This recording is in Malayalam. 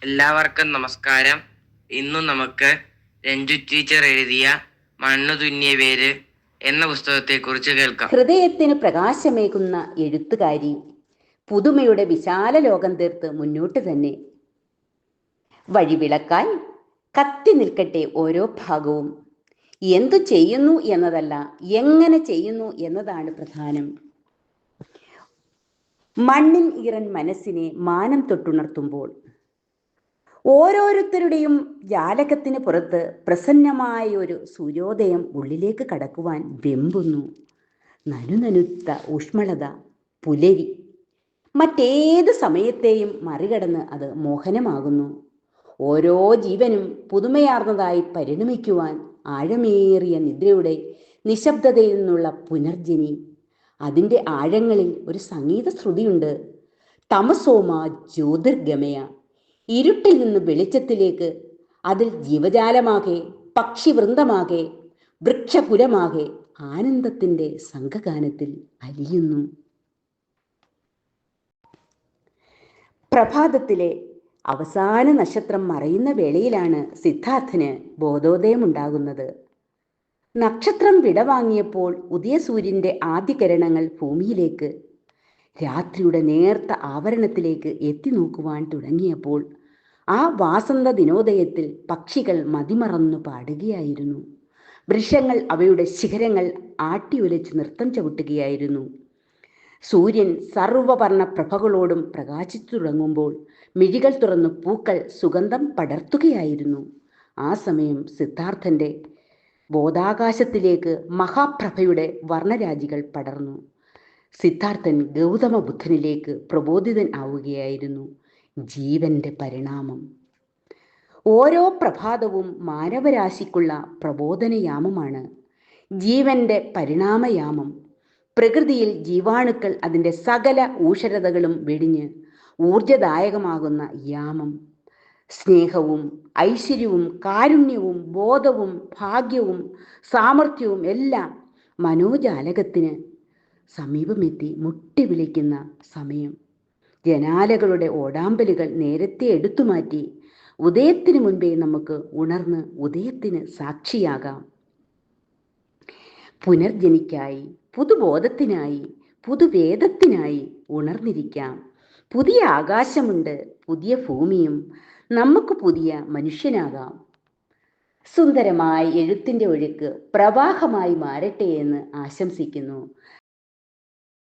എല്ലാവർക്കും നമസ്കാരം. ഇന്നും നമുക്ക് രഞ്ജു ടീച്ചർ എഴുതിയ മണ്ണു തുന്നിയ വേര് എന്ന പുസ്തകത്തെക്കുറിച്ച് കേൾക്കാം. ഹൃദയത്തിന് പ്രകാശമേകുന്ന എഴുത്തുകാരി, പുതുമയുടെ വിശാല ലോകം തീർത്ത് മുന്നോട്ട് തന്നെ. വഴിവിളക്കായി കത്തി നിൽക്കട്ടെ ഓരോ ഭാഗവും. എന്തു ചെയ്യുന്നു എന്നതല്ല, എങ്ങനെ ചെയ്യുന്നു എന്നതാണ് പ്രധാനം. മണ്ണിൻ ഈറൻ മനസ്സിനെ മാനം തൊട്ടുണർത്തുമ്പോൾ ഓരോരുത്തരുടെയും ജാലകത്തിന് പുറത്ത് പ്രസന്നമായ ഒരു സൂര്യോദയം ഉള്ളിലേക്ക് കടക്കുവാൻ വെമ്പുന്നു. നനുനനുത്ത ഊഷ്മളത, പുലരി. മറ്റേത് സമയത്തെയും മറികടന്ന് അത് മോഹനമാകുന്നു. ഓരോ ജീവനും പുതുമയാർന്നതായി പരിണമിക്കുവാൻ ആഴമേറിയ നിദ്രയുടെ നിശബ്ദതയിൽ നിന്നുള്ള പുനർജനി. അതിൻ്റെ ആഴങ്ങളിൽ ഒരു സംഗീത ശ്രുതിയുണ്ട്. തമസോമ ജ്യോതിർഗമയ. ഇരുട്ടിൽ നിന്ന് വെളിച്ചത്തിലേക്ക്. അതിൽ ജീവജാലമാകെ, പക്ഷിവൃന്ദമാകെ, വൃക്ഷകുലമാകെ ആനന്ദത്തിൻ്റെ സംഘഗാനത്തിൽ അലിയുന്നു. പ്രഭാതത്തിലെ അവസാന നക്ഷത്രം മറയുന്ന വേളയിലാണ് സിദ്ധാർത്ഥന് ബോധോദയമുണ്ടാകുന്നത്. നക്ഷത്രം വിടവാങ്ങിയപ്പോൾ ഉദയസൂര്യൻ്റെ ആദ്യ കിരണങ്ങൾ ഭൂമിയിലേക്ക്, രാത്രിയുടെ നേർത്ത ആവരണത്തിലേക്ക് എത്തി നോക്കുവാൻ തുടങ്ങിയപ്പോൾ ആ വാസന്ത ദിനോദയത്തിൽ പക്ഷികൾ മതിമറന്നു പാടുകയായിരുന്നു. വൃക്ഷങ്ങൾ അവയുടെ ശിഖരങ്ങൾ ആട്ടിയുലച്ച് നൃത്തം ചവിട്ടുകയായിരുന്നു. സൂര്യൻ സർവവർണ്ണ പ്രഭകളോടും പ്രകാശിച്ചു തുടങ്ങുമ്പോൾ മിഴികൾ തുറന്നു പൂക്കൾ സുഗന്ധം പടർത്തുകയായിരുന്നു. ആ സമയം സിദ്ധാർത്ഥൻ്റെ ബോധാകാശത്തിലേക്ക് മഹാപ്രഭയുടെ വർണ്ണരാജികൾ പടർന്നു. സിദ്ധാർത്ഥൻ ഗൗതമ ബുദ്ധനിലേക്ക് പ്രബോധിതൻ ആവുകയായിരുന്നു. ജീവന്റെ പരിണാമം. ഓരോ പ്രഭാതവും മാനവരാശിക്കുള്ള പ്രബോധനയാമമാണ്. ജീവന്റെ പരിണാമയാമം. പ്രകൃതിയിൽ ജീവാണുക്കൾ അതിൻ്റെ സകല ഊഷരതകളും വെടിഞ്ഞ് ഊർജദായകമാകുന്ന യാമം. സ്നേഹവും ഐശ്വര്യവും കാരുണ്യവും ബോധവും ഭാഗ്യവും സാമർഥ്യവും എല്ലാം മനോജാലകത്തിന് സമീപമെത്തി മുട്ടി വിളിക്കുന്ന സമയം. ജനാലകളുടെ ഓടാമ്പലുകൾ നേരത്തെ എടുത്തുമാറ്റി ഉദയത്തിന് മുൻപേ നമുക്ക് ഉണർന്ന് ഉദയത്തിന് സാക്ഷിയാകാം. പുനർജനിക്കായി, പുതുബോധത്തിനായി, പുതുവേദത്തിനായി ഉണർന്നിരിക്കാം. പുതിയ ആകാശമുണ്ട്, പുതിയ ഭൂമിയും. നമുക്ക് പുതിയ മനുഷ്യനാകാം. സുന്ദരമായ എഴുത്തിൻ്റെ ഒഴുക്ക് പ്രവാഹമായി മാറട്ടെ എന്ന് ആശംസിക്കുന്നു.